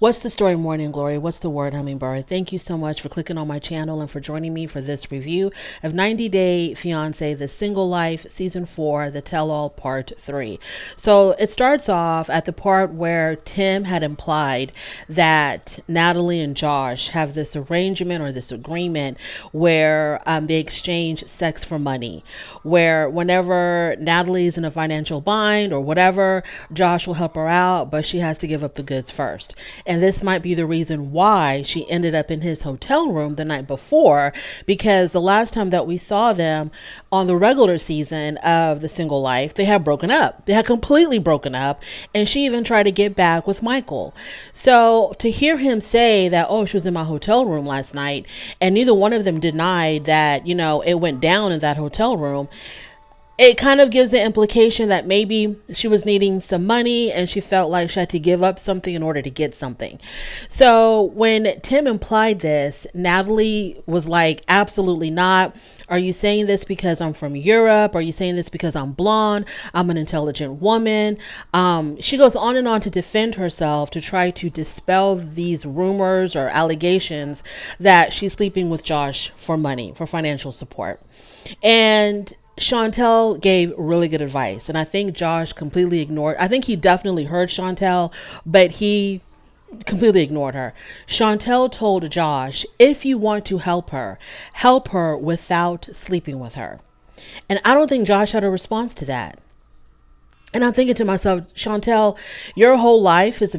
What's the story, Morning Glory? What's the word, Hummingbird? Thank you so much for clicking on my channel and for joining me for this review of 90 Day Fiancé, The Single Life, Season 4, The Tell-All Part 3. So it starts off at the part where Tim had implied that Natalie and Josh have this arrangement or this agreement where they exchange sex for money, where whenever Natalie's in a financial bind or whatever, Josh will help her out, but she has to give up the goods first. And this might be the reason why she ended up in his hotel room the night before, because the last time that we saw them on the regular season of The Single Life, they had broken up. They had completely broken up. And she even tried to get back with Michael. So to hear him say that, oh, she was in my hotel room last night, and neither one of them denied that, it went down in that hotel room, it kind of gives the implication that maybe she was needing some money and she felt like she had to give up something in order to get something. So when Tim implied this, Natalie was like, absolutely not. Are you saying this because I'm from Europe? Are you saying this because I'm blonde? I'm an intelligent woman. She goes on and on to defend herself, to try to dispel these rumors or allegations that she's sleeping with Josh for money, for financial support. And Chantel gave really good advice, and I think Josh completely ignored. I think he definitely heard Chantel, but he completely ignored her. Chantel told Josh, if you want to help her without sleeping with her. And I don't think Josh had a response to that. And I'm thinking to myself, Chantel, your whole life is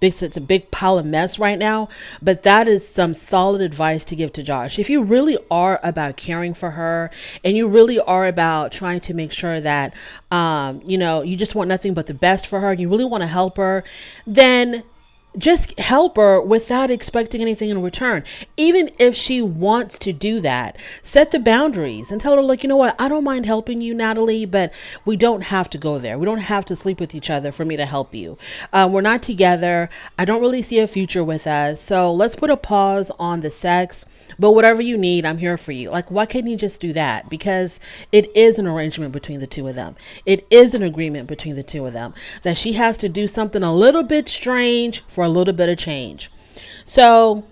it's a big pile of mess right now, but that is some solid advice to give to Josh. If you really are about caring for her and you really are about trying to make sure that, you just want nothing but the best for her, you really want to help her, then just help her without expecting anything in return. Even if she wants to do that, set the boundaries and tell her, like, you know what, I don't mind helping you, Natalie, but we don't have to go there. We don't have to sleep with each other for me to help you. We're not together. I don't really see a future with us. So let's put a pause on the sex, but whatever you need, I'm here for you. Like, why can't you just do that? Because it is an arrangement between the two of them. It is an agreement between the two of them that she has to do something a little bit strange for a little bit of change. So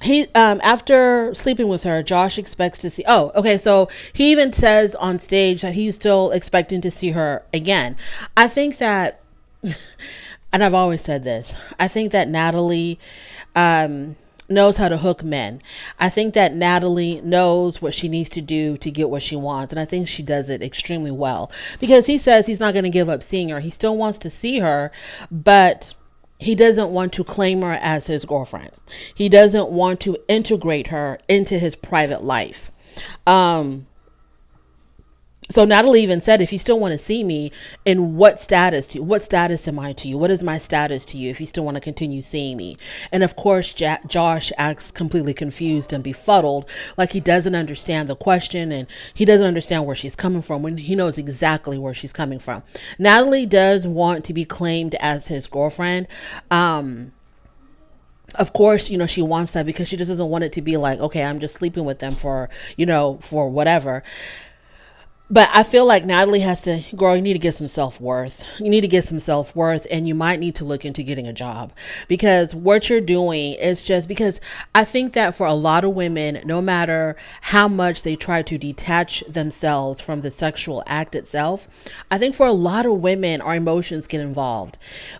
he after sleeping with her, Josh expects to see, so he even says on stage that he's still expecting to see her again. I think that and I've always said this, I think that Natalie knows how to hook men. I think that Natalie knows what she needs to do to get what she wants. And I think she does it extremely well, because he says he's not going to give up seeing her. He still wants to see her, but he doesn't want to claim her as his girlfriend. He doesn't want to integrate her into his private life. So Natalie even said, if you still want to see me, in what status am I to you? What is my status to you if you still want to continue seeing me? And of course, Josh acts completely confused and befuddled, like he doesn't understand the question and he doesn't understand where she's coming from, when he knows exactly where she's coming from. Natalie does want to be claimed as his girlfriend. Of course, she wants that because she just doesn't want it to be like, okay, I'm just sleeping with them for whatever. But I feel like Natalie has to, girl, you need to get some self-worth. You need to get some self-worth, and you might need to look into getting a job, because what you're doing is just, because I think that for a lot of women, no matter how much they try to detach themselves from the sexual act itself, I think for a lot of women, our emotions get involved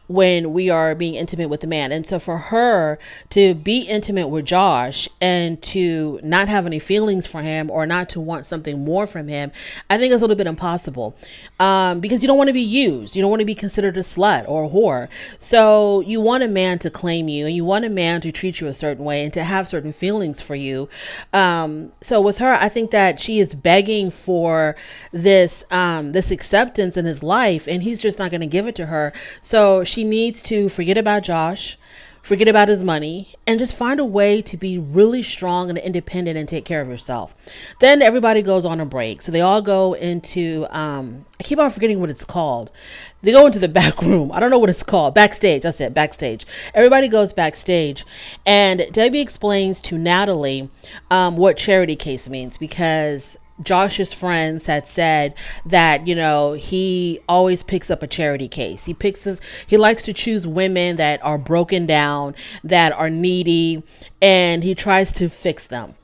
when we are being intimate with a man. And so for her to be intimate with Josh and to not have any feelings for him or not to want something more from him, I think it's a little bit impossible, because you don't want to be used. You don't want to be considered a slut or a whore. So you want a man to claim you, and you want a man to treat you a certain way and to have certain feelings for you. So with her, I think that she is begging for this acceptance in his life, and he's just not going to give it to her. So she needs to forget about Josh, forget about his money, and just find a way to be really strong and independent and take care of yourself. Then everybody goes on a break. So they all go into, I keep on forgetting what it's called. They go into the back room. I don't know what it's called. Backstage. That's it. Backstage. Everybody goes backstage. And Debbie explains to Natalie what charity case means, because Josh's friends had said that, he always picks up a charity case. He likes to choose women that are broken down, that are needy, and he tries to fix them.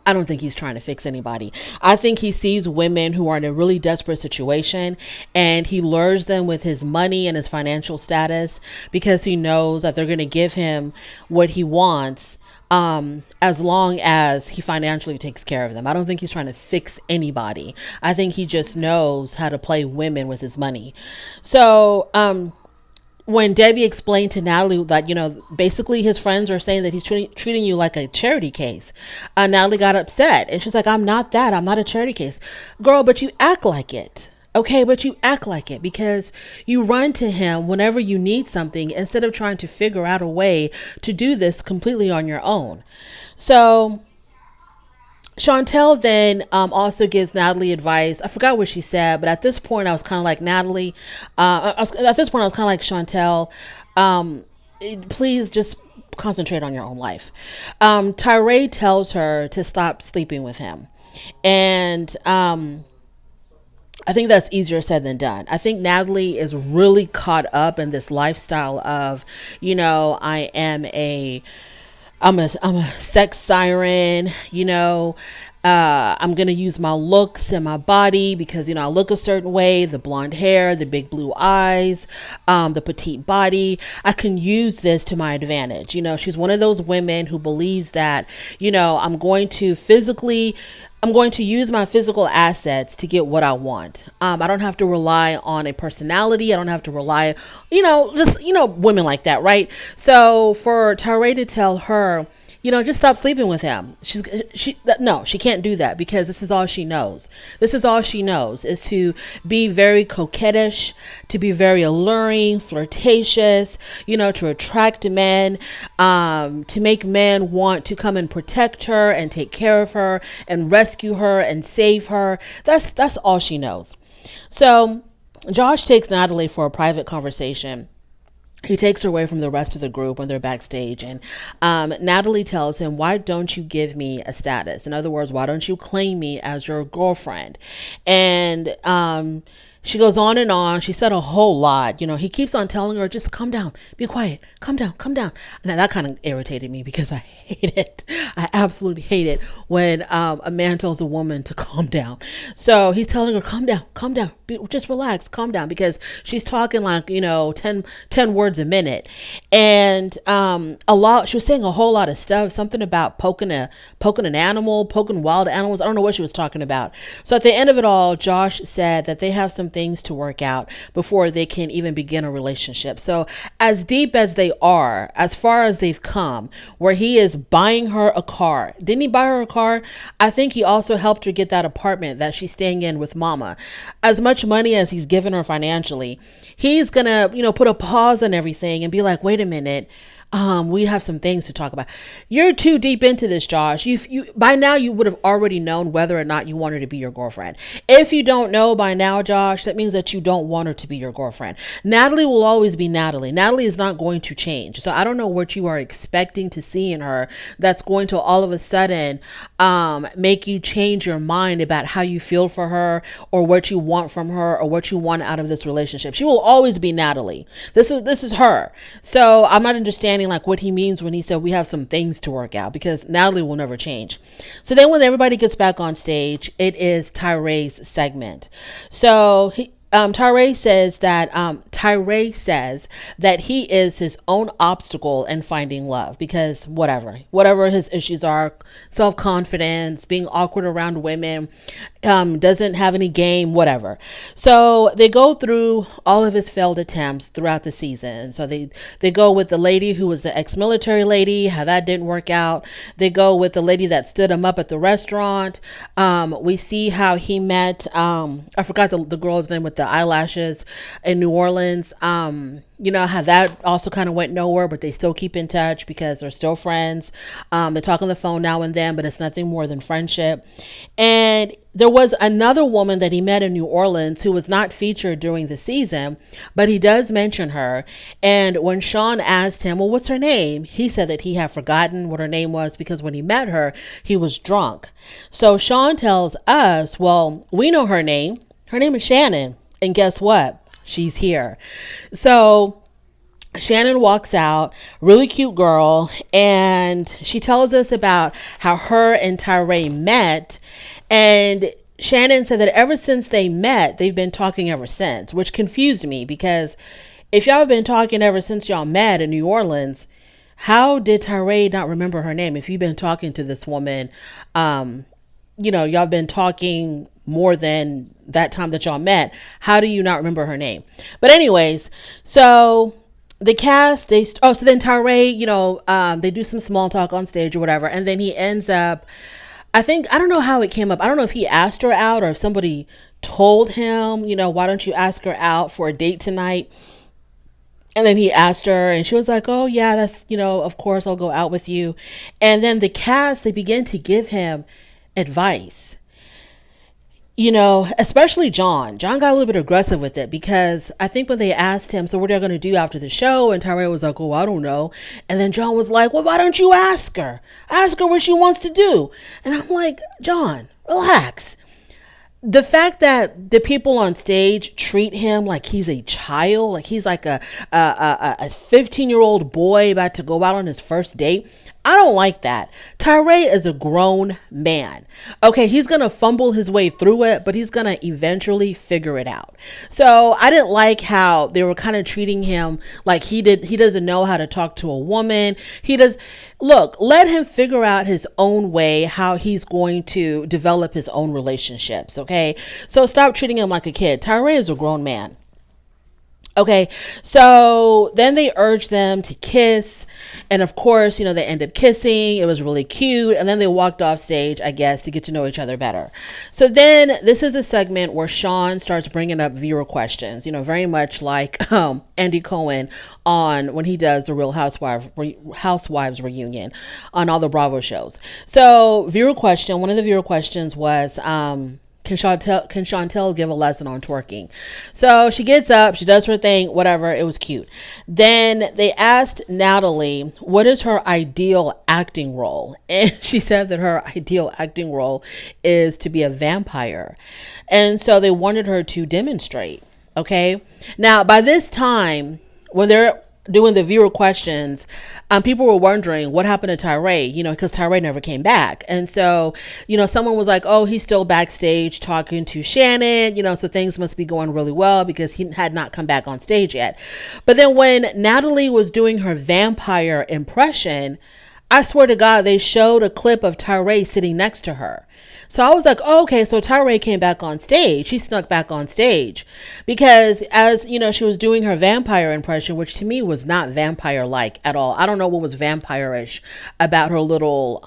I don't think he's trying to fix anybody. I think he sees women who are in a really desperate situation, and he lures them with his money and his financial status because he knows that they're going to give him what he wants, as long as he financially takes care of them. I don't think he's trying to fix anybody. I think he just knows how to play women with his money. So, when Debbie explained to Natalie that, basically his friends are saying that he's treating you like a charity case, Natalie got upset, and she's like, I'm not that. I'm not a charity case. Girl, but you act like it. Okay, but you act like it because you run to him whenever you need something instead of trying to figure out a way to do this completely on your own. So Chantel then also gives Natalie advice. I forgot what she said, but at this point, I was kind of like Natalie. At this point, I was kind of like Chantel. Please just concentrate on your own life. Tyree tells her to stop sleeping with him. And I think that's easier said than done. I think Natalie is really caught up in this lifestyle of, I'm a sex siren, I'm going to use my looks and my body because, I look a certain way, the blonde hair, the big blue eyes, the petite body. I can use this to my advantage. She's one of those women who believes that, I'm going to use my physical assets to get what I want. I don't have to rely on a personality. I don't have to rely, women like that, right? So for Tyree to tell her, just stop sleeping with him. She can't do that because this is all she knows. This is all she knows is to be very coquettish, to be very alluring, flirtatious, to attract men, to make men want to come and protect her and take care of her and rescue her and save her. That's all she knows. So Josh takes Natalie for a private conversation. He takes her away from the rest of the group when they're backstage, and Natalie tells him, why don't you give me a status? In other words, why don't you claim me as your girlfriend? And she goes on and on. She said a whole lot. He keeps on telling her, just calm down, be quiet, calm down, calm down. Now that kind of irritated me because I hate it. I absolutely hate it when a man tells a woman to calm down. So he's telling her, calm down, just relax, calm down, because she's talking like, 10 words a minute. And she was saying a whole lot of stuff, something about poking an animal, poking wild animals. I don't know what she was talking about. So at the end of it all, Josh said that they have some things to work out before they can even begin a relationship. So as deep as they are, as far as they've come, where he is buying her a car. Didn't he buy her a car? I think he also helped her get that apartment that she's staying in with mama. As much money as he's given her financially, he's gonna, put a pause on everything and be like, wait a minute. We have some things to talk about. You're too deep into this, Josh. You by now you would have already known whether or not you want her to be your girlfriend. If you don't know by now, Josh, that means that you don't want her to be your girlfriend. Natalie will always be Natalie. Natalie is not going to change. So I don't know what you are expecting to see in her that's going to all of a sudden make you change your mind about how you feel for her or what you want from her or what you want out of this relationship. She will always be Natalie. This is her. So I'm not understanding like what he means when he said we have some things to work out, because Natalie will never change. So then when everybody gets back on stage, it is Tyree's segment. So Tyree says that he is his own obstacle in finding love, because whatever his issues are, self-confidence, being awkward around women, doesn't have any game, whatever. So they go through all of his failed attempts throughout the season. So they go with the lady who was the ex-military lady, how that didn't work out. They go with the lady that stood him up at the restaurant. We see how he met, I forgot the girl's name with the eyelashes in New Orleans. You know, how that also kind of went nowhere, but they still keep in touch because they're still friends. They talk on the phone now and then, but it's nothing more than friendship. And there was another woman that he met in New Orleans who was not featured during the season, but he does mention her. And when Sean asked him, well, what's her name? He said that he had forgotten what her name was because when he met her, he was drunk. So Sean tells us, well, we know her name. Her name is Shannon. And guess what? She's here. So Shannon walks out, really cute girl, and she tells us about how her and Tyree met. And Shannon said that ever since they met, they've been talking ever since, which confused me because if y'all have been talking ever since y'all met in New Orleans, how did Tyree not remember her name? If you've been talking to this woman, you know, y'all been talking more than that time that y'all met. How do you not remember her name? But anyways, so the cast, so then Tyree, you know, they do some small talk on stage or whatever. And then he ends up, I don't know how it came up. I don't know if he asked her out or if somebody told him, you know, why don't you ask her out for a date tonight? And then he asked her and she was like, oh yeah, that's, you know, of course I'll go out with you. And then the cast, they begin to give him advice. You know, especially John. John got a little bit aggressive with it because I think when they asked him, so what are you going to do after the show? And Tyree was like, oh, I don't know. And then John was like, well, why don't you ask her? Ask her what she wants to do. And I'm like, John, relax. The fact that the people on stage treat him like he's a child, like he's like a 15-year-old boy about to go out on his first date, I don't like that. Tyree is a grown man. Okay, he's going to fumble his way through it, but he's going to eventually figure it out. So I didn't like how they were kind of treating him like he doesn't know how to talk to a woman. Look, let him figure out his own way, how he's going to develop his own relationships. Okay, so stop treating him like a kid. Tyree is a grown man. Okay, so then they urged them to kiss. And of course, you know, they end up kissing. It was really cute. And then they walked off stage, I guess, to get to know each other better. So then this is a segment where Sean starts bringing up viewer questions, you know, very much like Andy Cohen on when he does the Real Housewives reunion on all the Bravo shows. So one of the viewer questions was, can Chantel give a lesson on twerking? So she gets up, she does her thing, whatever. It was cute. Then they asked Natalie, what is her ideal acting role? And she said that her ideal acting role is to be a vampire. And so they wanted her to demonstrate. Okay. Now, by this time, when they're doing the viewer questions, people were wondering what happened to Tyree, you know, because Tyree never came back. And so, you know, someone was like, oh, he's still backstage talking to Shannon, you know, so things must be going really well because he had not come back on stage yet. But then when Natalie was doing her vampire impression, I swear to God, they showed a clip of Tyree sitting next to her. So I was like, oh, okay, so Tyree came back on stage. She snuck back on stage because as, you know, she was doing her vampire impression, which to me was not vampire-like at all. I don't know what was vampire-ish about her little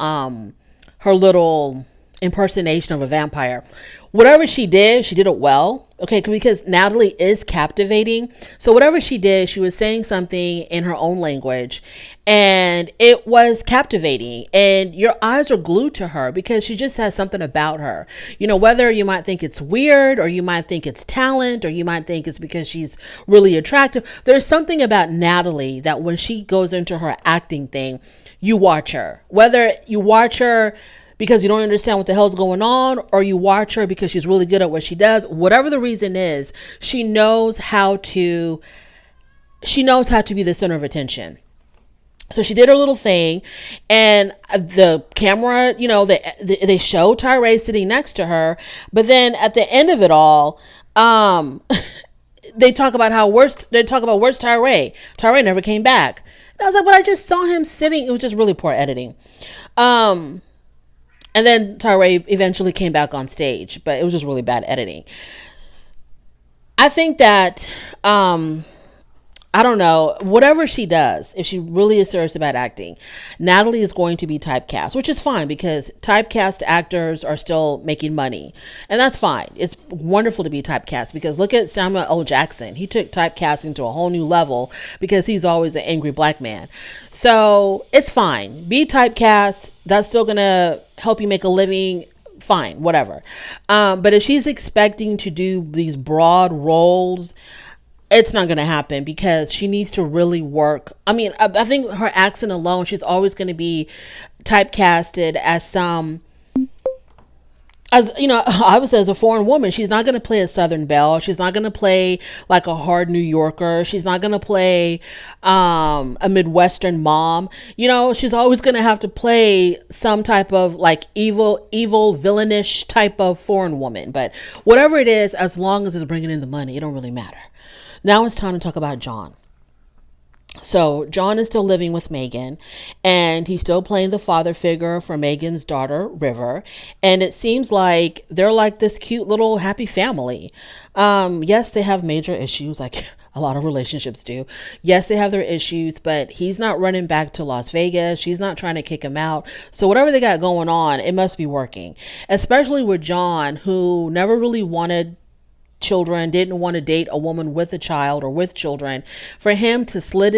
impersonation of a vampire. Whatever she did it well. Okay, because Natalie is captivating. So whatever she did, she was saying something in her own language and it was captivating and your eyes are glued to her because she just has something about her. You know, whether you might think it's weird or you might think it's talent or you might think it's because she's really attractive. There's something about Natalie that when she goes into her acting thing, you watch her. Whether you watch her because you don't understand what the hell's going on, or you watch her because she's really good at what she does. Whatever the reason is, she knows how to be the center of attention. So she did her little thing and the camera, you know, they show Tyree sitting next to her, but then at the end of it all, they talk about where's Tyree? Tyree never came back. And I was like, but I just saw him sitting. It was just really poor editing. And then Tyree eventually came back on stage, but it was just really bad editing. I think that, I I don't know, whatever she does, if she really is serious about acting, Natalie is going to be typecast, which is fine because typecast actors are still making money. And that's fine. It's wonderful to be typecast because look at Samuel L. Jackson. He took typecasting to a whole new level because he's always an angry black man. So it's fine. Be typecast. That's still going to help you make a living. Fine, whatever. But if she's expecting to do these broad roles, it's not going to happen because she needs to really work. I mean, I think her accent alone, she's always going to be typecasted as obviously as a foreign woman. She's not going to play a Southern belle. She's not going to play like a hard New Yorker. She's not going to play a Midwestern mom. She's always going to have to play some type of like evil, villainish type of foreign woman. But whatever it is, as long as it's bringing in the money, it don't really matter. Now it's time to talk about John. So John is still living with Megan and he's still playing the father figure for Megan's daughter, River. And it seems like they're like this cute little happy family. Yes, they have major issues like a lot of relationships do. Yes, they have their issues, but he's not running back to Las Vegas. She's not trying to kick him out. So whatever they got going on, it must be working, especially with John, who never really wanted children, didn't want to date a woman with a child or with children. For him to slip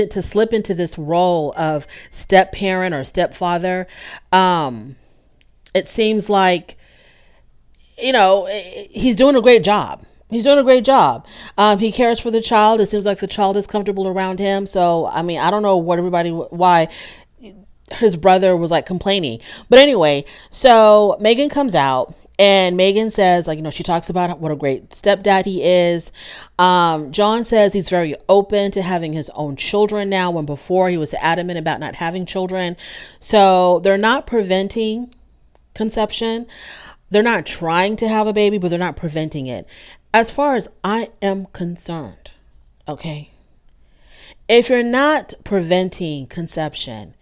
into this role of step parent or stepfather, it seems like he's doing a great job. He cares for the child. It seems like the child is comfortable around him. So I mean, I don't know why his brother was like complaining, but anyway, so Megan comes out. And Megan says, she talks about what a great stepdad he is. John says he's very open to having his own children now, when before he was adamant about not having children. So they're not preventing conception. They're not trying to have a baby, but they're not preventing it. As far as I am concerned, okay, if you're not preventing conception,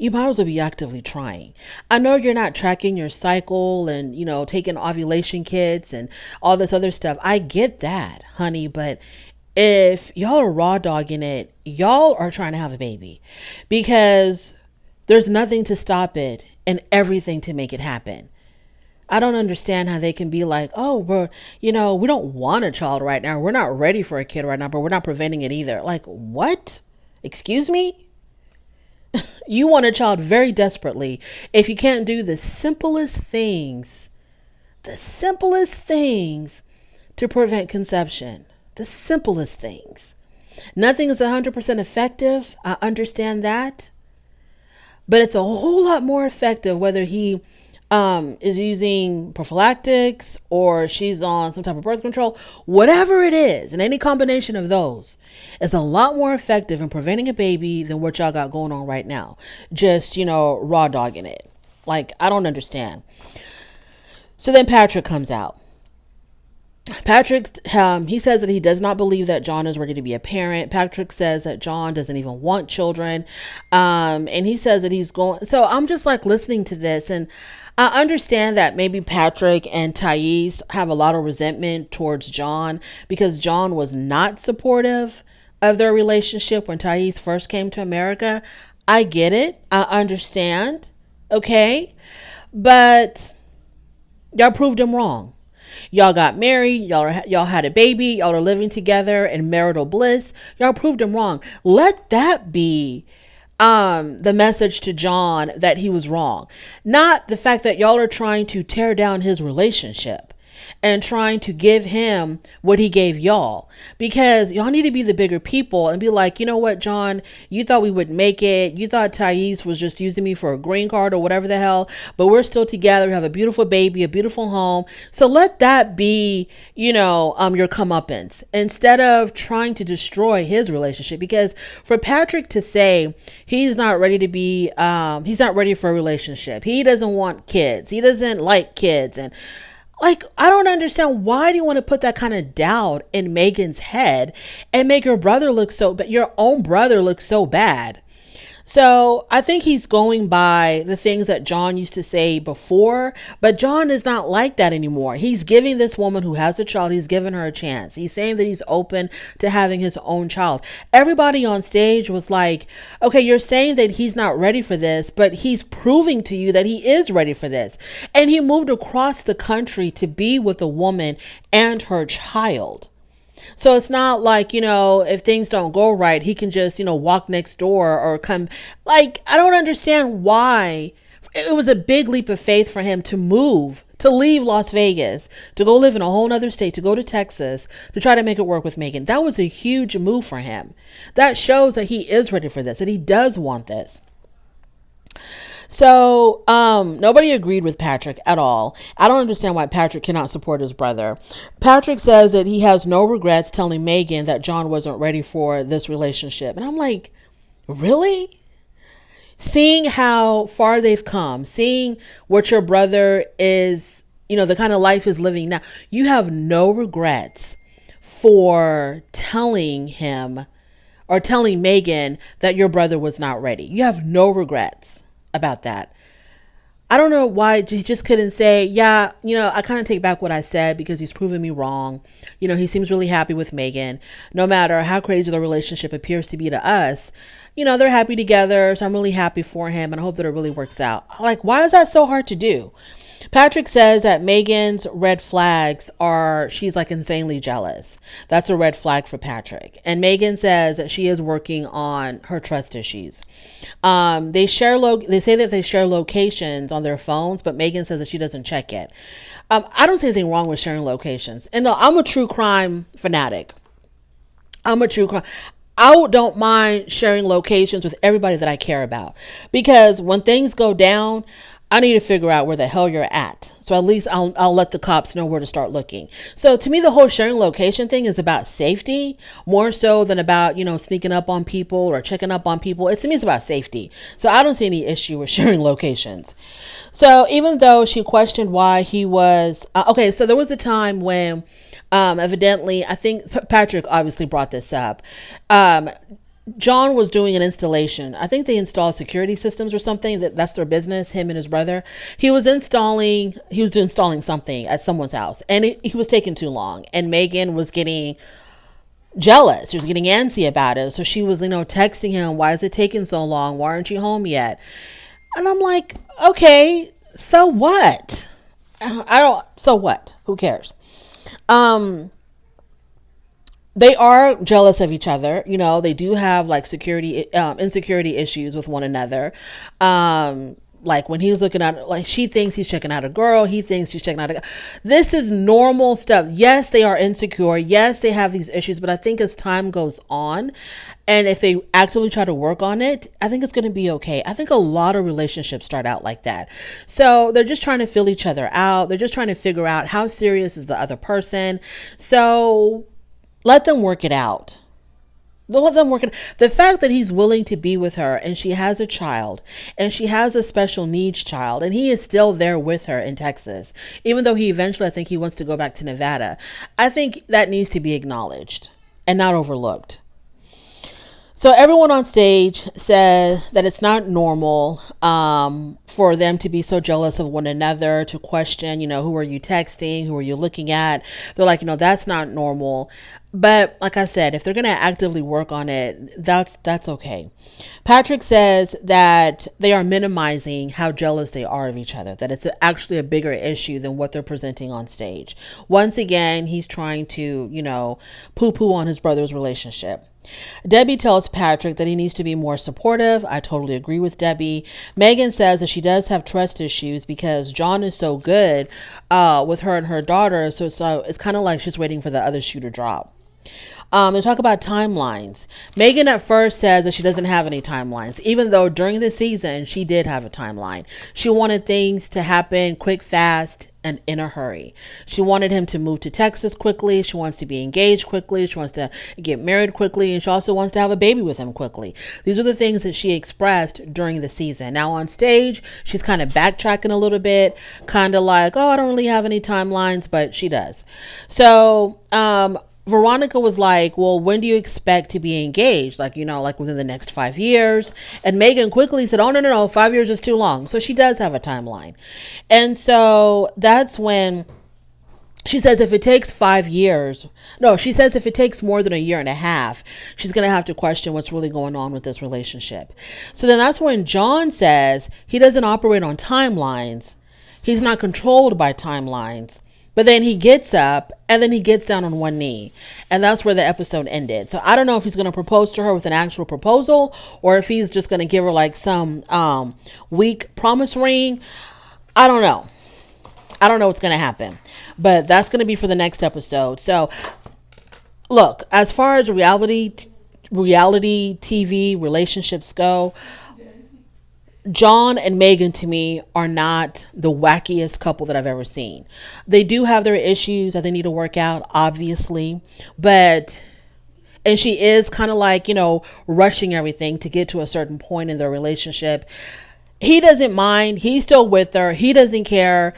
you might as well be actively trying. I know you're not tracking your cycle and, taking ovulation kits and all this other stuff. I get that, honey. But if y'all are raw dogging it, y'all are trying to have a baby because there's nothing to stop it and everything to make it happen. I don't understand how they can be like, oh, we don't want a child right now. We're not ready for a kid right now, but we're not preventing it either. Like, what? Excuse me? You want a child very desperately. If you can't do the simplest things to prevent conception, the simplest things. Nothing is 100% effective. I understand that. But it's a whole lot more effective whether he is using prophylactics or she's on some type of birth control, whatever it is, and any combination of those is a lot more effective in preventing a baby than what y'all got going on right now. Just, raw dogging it. Like, I don't understand. So then Patrick comes out. Patrick, he says that he does not believe that John is ready to be a parent. Patrick says that John doesn't even want children. And he says that he's going. So I'm just like listening to this, and I understand that maybe Patrick and Thais have a lot of resentment towards John because John was not supportive of their relationship when Thais first came to America. I get it. I understand. Okay. But y'all proved him wrong. Y'all got married. Y'all had a baby. Y'all are living together in marital bliss. Y'all proved him wrong. Let that be the message to John, that he was wrong. Not the fact that y'all are trying to tear down his relationship and trying to give him what he gave y'all, because y'all need to be the bigger people and be like, you know what, John, you thought we would make it. You thought Thais was just using me for a green card or whatever the hell, but we're still together. We have a beautiful baby, a beautiful home. So let that be, your comeuppance instead of trying to destroy his relationship. Because for Patrick to say he's not ready to be, he's not ready for a relationship. He doesn't want kids. He doesn't like kids. And like, I don't understand, why do you want to put that kind of doubt in Megan's head and make your own brother look so bad? So I think he's going by the things that John used to say before, but John is not like that anymore. He's giving this woman who has a child, he's giving her a chance. He's saying that he's open to having his own child. Everybody on stage was like, okay, you're saying that he's not ready for this, but he's proving to you that he is ready for this. And he moved across the country to be with a woman and her child. So it's not like, if things don't go right, he can just, walk next door or come. Like, I don't understand why. It was a big leap of faith for him to move, to leave Las Vegas, to go live in a whole nother state, to go to Texas, to try to make it work with Megan. That was a huge move for him. That shows that he is ready for this, that he does want this. So, nobody agreed with Patrick at all. I don't understand why Patrick cannot support his brother. Patrick says that he has no regrets telling Megan that John wasn't ready for this relationship. And I'm like, really? Seeing how far they've come, seeing what your brother is, the kind of life he's living now, you have no regrets for telling him or telling Megan that your brother was not ready. You have no regrets about that. I don't know why he just couldn't say, yeah, I kind of take back what I said because he's proven me wrong. He seems really happy with Megan. No matter how crazy the relationship appears to be to us, they're happy together. So I'm really happy for him and I hope that it really works out. Like, why is that so hard to do? Patrick says that Megan's red flags are she's like insanely jealous. That's a red flag for Patrick. And Megan says that she is working on her trust issues. They say that they share locations on their phones, but Megan says that she doesn't check it. I don't see anything wrong with sharing locations. And no, I'm a true crime fanatic. I don't mind sharing locations with everybody that I care about because when things go down, I need to figure out where the hell you're at. So at least I'll let the cops know where to start looking. So to me, the whole sharing location thing is about safety more so than about, sneaking up on people or checking up on people. To me, it's about safety. So I don't see any issue with sharing locations. So even though she questioned why he was, so there was a time when evidently, I think Patrick obviously brought this up. John was doing an installation. I think they install security systems or something. That's their business, him and his brother. He was installing something at someone's house and he was taking too long. And Megan was getting jealous. She was getting antsy about it. So she was, texting him, why is it taking so long? Why aren't you home yet? And I'm like, okay, so what? So what? Who cares? They are jealous of each other. They do have like insecurity issues with one another. Like when he's looking at, like she thinks he's checking out a girl. He thinks she's checking out a girl. This is normal stuff. Yes, they are insecure. Yes, they have these issues. But I think as time goes on and if they actively try to work on it, I think it's going to be okay. I think a lot of relationships start out like that. So they're just trying to fill each other out. They're just trying to figure out how serious is the other person. So let them work it out. Let them work it. The fact that he's willing to be with her and she has a child and she has a special needs child and he is still there with her in Texas, even though he eventually, I think he wants to go back to Nevada. I think that needs to be acknowledged and not overlooked. So everyone on stage said that it's not normal for them to be so jealous of one another, to question, who are you texting? Who are you looking at? They're like, that's not normal. But like I said, if they're going to actively work on it, that's okay. Patrick says that they are minimizing how jealous they are of each other, that it's actually a bigger issue than what they're presenting on stage. Once again, he's trying to, poo-poo on his brother's relationship. Debbie tells Patrick that he needs to be more supportive. I totally agree with Debbie. Megan says that she does have trust issues because John is so good with her and her daughter. So it's kind of like she's waiting for the other shoe to drop. They talk about timelines. Megan at first says that she doesn't have any timelines, even though during the season she did have a timeline. She wanted things to happen quick, fast, and in a hurry. She wanted him to move to Texas quickly. She wants to be engaged quickly. She wants to get married quickly. And she also wants to have a baby with him quickly. These are the things that she expressed during the season. Now on stage, she's kind of backtracking a little bit, kind of like, oh, I don't really have any timelines, but she does. So, Veronica was like, well, when do you expect to be engaged? Like, like within the next 5 years. And Megan quickly said, oh, no, 5 years is too long. So she does have a timeline. And so that's when she says if it takes 5 years, no, she says if it takes more than a year and a half, she's going to have to question what's really going on with this relationship. So then that's when John says he doesn't operate on timelines. He's not controlled by timelines. But then he gets up and then he gets down on one knee. And that's where the episode ended. So I don't know if he's going to propose to her with an actual proposal or if he's just going to give her like some weak promise ring. I don't know. I don't know what's going to happen. But that's going to be for the next episode. So look, as far as reality TV relationships go, John and Megan to me are not the wackiest couple that I've ever seen. They do have their issues that they need to work out, obviously, and she is kind of like, rushing everything to get to a certain point in their relationship. He doesn't mind. He's still with her. He doesn't care.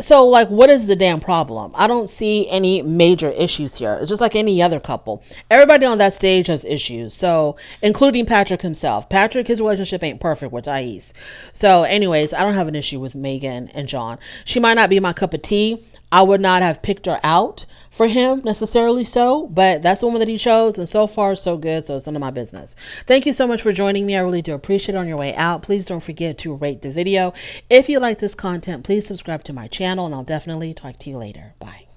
So, like, what is the damn problem? I don't see any major issues here. It's just like any other couple. Everybody on that stage has issues. So, including Patrick himself. Patrick, his relationship ain't perfect with Thais. So, anyways, I don't have an issue with Megan and John. She might not be my cup of tea. I would not have picked her out for him necessarily but that's the woman that he chose. And so far, so good. So it's none of my business. Thank you so much for joining me. I really do appreciate it. On your way out, please don't forget to rate the video. If you like this content, please subscribe to my channel and I'll definitely talk to you later. Bye.